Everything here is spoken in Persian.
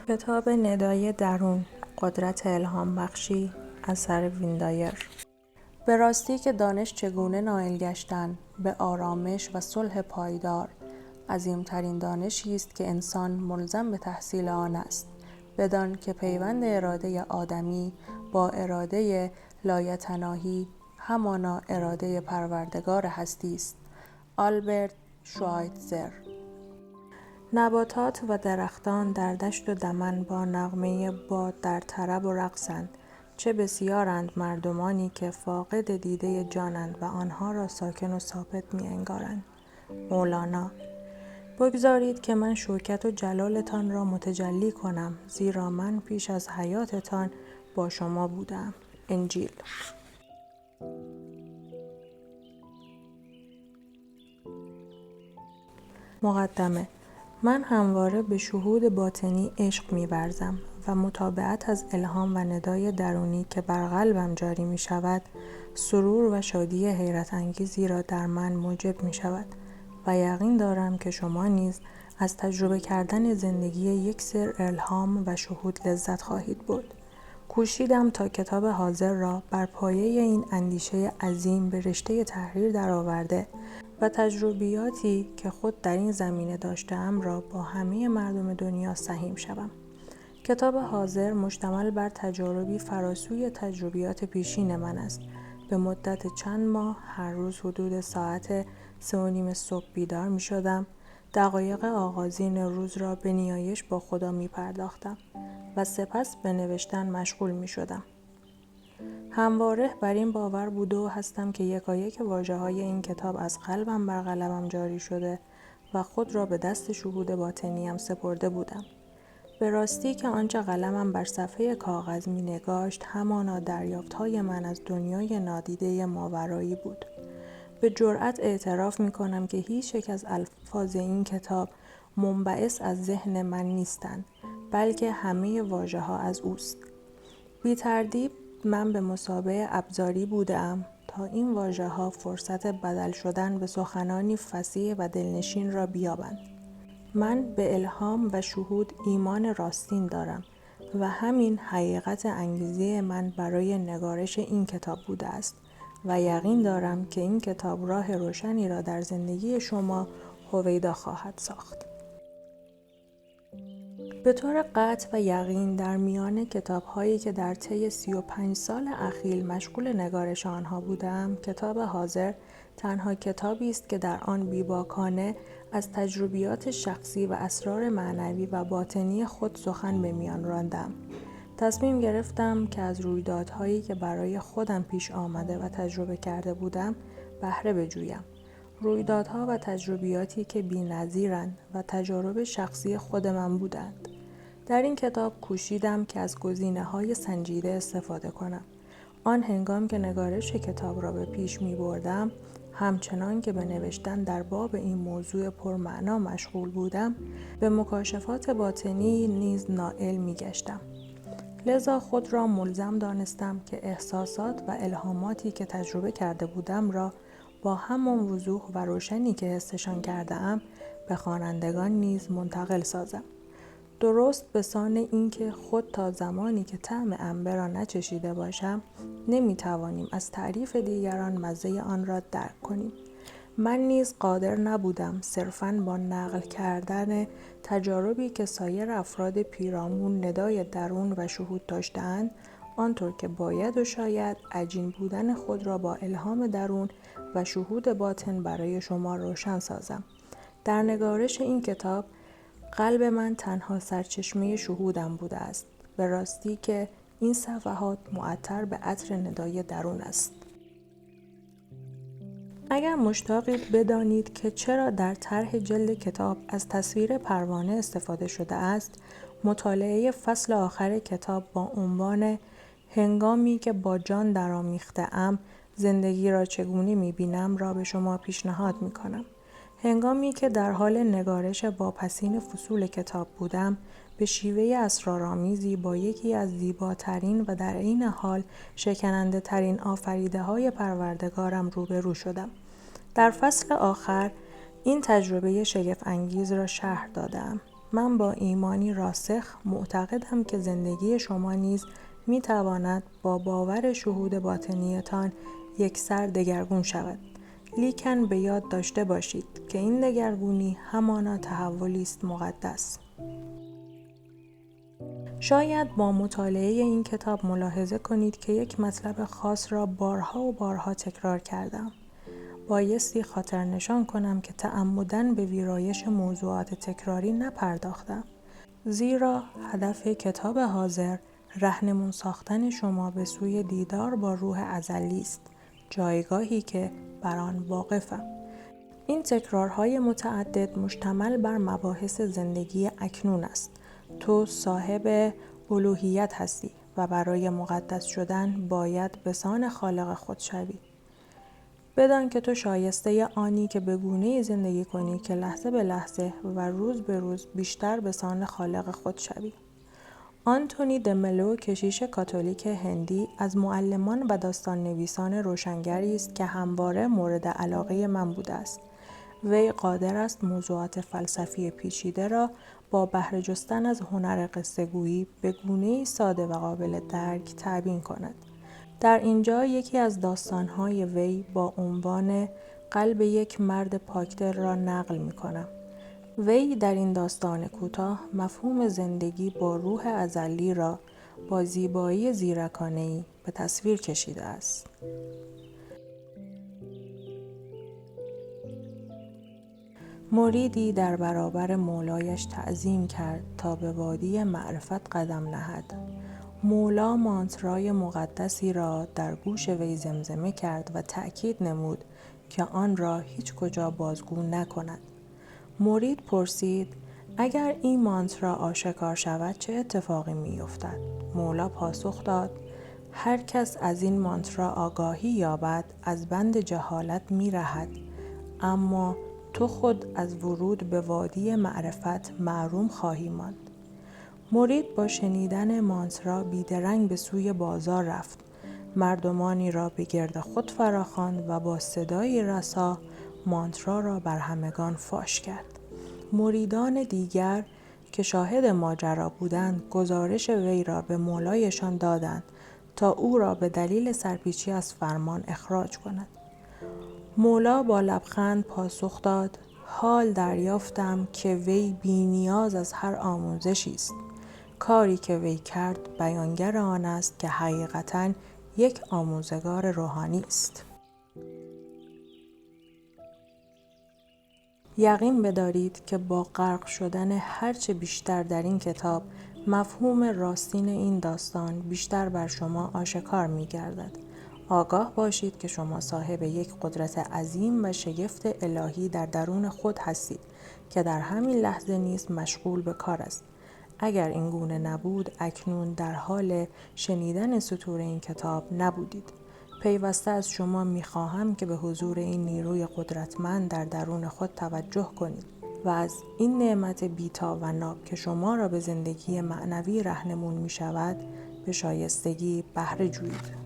کتاب ندای درون، قدرت الهام بخشی، اثر ویندایر. به راستی که دانش چگونه نائل گشتن به آرامش و صلح پایدار عظیمترین دانشی است که انسان ملزم به تحصیل آن است، بدان که پیوند اراده آدمی با اراده لایتناهی همانا اراده پروردگار هستی است. آلبرت شوایتزر. نباتات و درختان در دشت و دمن با نغمه باد در طرب و رقصند. چه بسیارند مردمانی که فاقد دیده جانند و آنها را ساکن و ثابت می انگارند. مولانا. بگذارید که من شوکت و جلالتان را متجلی کنم، زیرا من پیش از حیاتتان با شما بودم. انجیل. مقدمه. من همواره به شهود باطنی عشق می‌ورزم و متابعت از الهام و ندای درونی که بر قلبم جاری می شود، سرور و شادی حیرت انگیزی را در من موجب می شود و یقین دارم که شما نیز از تجربه کردن زندگی یک سر الهام و شهود لذت خواهید برد. کوشیدم تا کتاب حاضر را بر پایه این اندیشه عظیم به رشته تحریر درآورده و تجربیاتی که خود در این زمینه داشته‌ام را با همه مردم دنیا سهیم شوم. کتاب حاضر مشتمل بر تجاربی فراسوی تجربیات پیشین من است. به مدت چند ماه هر روز حدود ساعت 3:30 صبح بیدار می شدم. دقایق آغازین روز را به نیایش با خدا می پرداختم و سپس به نوشتن مشغول می شدم. همواره بر این باور بوده و هستم که یکایک واژه‌های این کتاب از قلبم بر قلمم جاری شده و خود را به دست شهود باطنیم سپرده بودم. به راستی که آنچه قلمم بر صفحه کاغذ می نگاشت همانا دریافت‌های من از دنیای نادیده ماورایی بود. به جرأت اعتراف می کنم که هیچ یک از الفاظ این کتاب منبعث از ذهن من نیستند، بلکه همه واژه‌ها از اوست. بی تردید من به مثابه ابزاری بودم تا این واژه‌ها فرصت بدل شدن به سخنانی فصیح و دلنشین را بیابند. من به الهام و شهود ایمان راستین دارم و همین حقیقت انگیزه من برای نگارش این کتاب بوده است و یقین دارم که این کتاب راه روشنی را در زندگی شما هویدا خواهد ساخت. به طور قطع و یقین در میان کتاب‌هایی که در طی 35 سال اخیر مشغول نگارش آنها بودم، کتاب حاضر تنها کتابی است که در آن بی‌باکانه از تجربیات شخصی و اسرار معنوی و باطنی خود سخن به میان راندم. تصمیم گرفتم که از رویدادهایی که برای خودم پیش آمده و تجربه کرده بودم بهره بجویم. رویدادها و تجربیاتی که بی‌نظیرند و تجارب شخصی خود من بودند. در این کتاب کوشیدم که از گزینه‌های سنجیده استفاده کنم. آن هنگام که نگارش کتاب را به پیش می بردم، همچنان که به نوشتن در باب این موضوع پرمعنا مشغول بودم، به مکاشفات باطنی نیز نائل می گشتم. لذا خود را ملزم دانستم که احساسات و الهاماتی که تجربه کرده بودم را با همان وضوح و روشنی که حسشان کرده‌ام به خوانندگان نیز منتقل سازم. درست به سان اینکه خود تا زمانی که طعم انبه را نچشیده باشم نمیتوانیم از تعریف دیگران مزه آن را درک کنیم. من نیز قادر نبودم صرفاً با نقل کردن تجاربی که سایر افراد پیرامون ندای درون و شهود داشتند، آنطور که باید و شاید عجین بودن خود را با الهام درون و شهود باطن برای شما روشن سازم. در نگارش این کتاب قلب من تنها سرچشمه شهودم بوده است. به راستی که این صفحات معطر به عطر ندای درون است. اگر مشتاقید بدانید که چرا در طرح جلد کتاب از تصویر پروانه استفاده شده است، مطالعه فصل آخر کتاب با عنوان هنگامی که با جان درآمیخته‌ام زندگی را چگونه می‌بینم را به شما پیشنهاد می‌کنم. هنگامی که در حال نگارش واپسین فصول کتاب بودم، به شیوه اسرارآمیزی با یکی از زیباترین و در عین حال شکننده ترین آفریده های پروردگارم روبرو شدم. در فصل آخر این تجربه شگفت انگیز را شرح دادم. من با ایمانی راسخ معتقدم که زندگی شما نیز می تواند با باور شهود باطنیتان یکسر دگرگون شود. لیکن به یاد داشته باشید که این دگرگونی همانا تحولی است مقدس. شاید با مطالعه این کتاب ملاحظه کنید که یک مطلب خاص را بارها و بارها تکرار کردم. بایستی خاطر نشان کنم که تعمداً به ویرایش موضوعات تکراری نپرداختم. زیرا هدف کتاب حاضر راهنمون ساختن شما به سوی دیدار با روح ازلی است، جایگاهی که بر آن واقفم. این تکرارهای متعدد مشتمل بر مباحث زندگی اکنون است. تو صاحب الوهیت هستی و برای مقدس شدن باید به سان خالق خود شوی. بدان که تو شایسته آنی که به گونه‌ای زندگی کنی که لحظه به لحظه و روز به روز بیشتر به سان خالق خود شوی. آنتونی د ملو، کشیش کاتولیک هندی، از معلمان و داستان نویسان روشنگری است که همواره مورد علاقه من بوده است. وی قادر است موضوعات فلسفی پیچیده را با بهره جستن از هنر قصه‌گویی به گونه‌ای ساده و قابل درک تبیین کند. در اینجا یکی از داستان‌های وی با عنوان قلب یک مرد پاکدل را نقل می‌کنم. وی در این داستان کوتاه مفهوم زندگی با روح ازلی را با زیبایی زیرکانه‌ای به تصویر کشیده است. مریدی در برابر مولایش تعظیم کرد تا به وادی معرفت قدم نهد. مولا مانترای مقدسی را در گوش وی زمزمه کرد و تأکید نمود که آن را هیچ کجا بازگو نکند. مرید پرسید: اگر این مانترا آشکار شود چه اتفاقی می افتد؟ مولا پاسخ داد: هر کس از این مانترا آگاهی یابد از بند جهالت می رهد، اما تو خود از ورود به وادی معرفت محروم خواهی ماند. مرید با شنیدن مانترا بیدرنگ به سوی بازار رفت. مردمانی را به گرد خود فراخواند و با صدای رسا مانترا را بر همگان فاش کرد. مریدان دیگر که شاهد ماجرا بودند گزارش وی را به مولایشان دادند تا او را به دلیل سرپیچی از فرمان اخراج کند. مولا با لبخند پاسخ داد: حال دریافتم که وی بی نیاز از هر آموزشی است. کاری که وی کرد بیانگر آن است که حقیقتاً یک آموزگار روحانی است. یقین بدارید که با غرق شدن هرچه بیشتر در این کتاب مفهوم راستین این داستان بیشتر بر شما آشکار می گردد. آگاه باشید که شما صاحب یک قدرت عظیم و شگفت الهی در درون خود هستید که در همین لحظه نیز مشغول به کار است. اگر این گونه نبود اکنون در حال شنیدن سطور این کتاب نبودید. پیوسته از شما می‌خواهم که به حضور این نیروی قدرتمند در درون خود توجه کنید و از این نعمت بی‌تا و ناب که شما را به زندگی معنوی راهنمون می‌شود به شایستگی بهره جویید.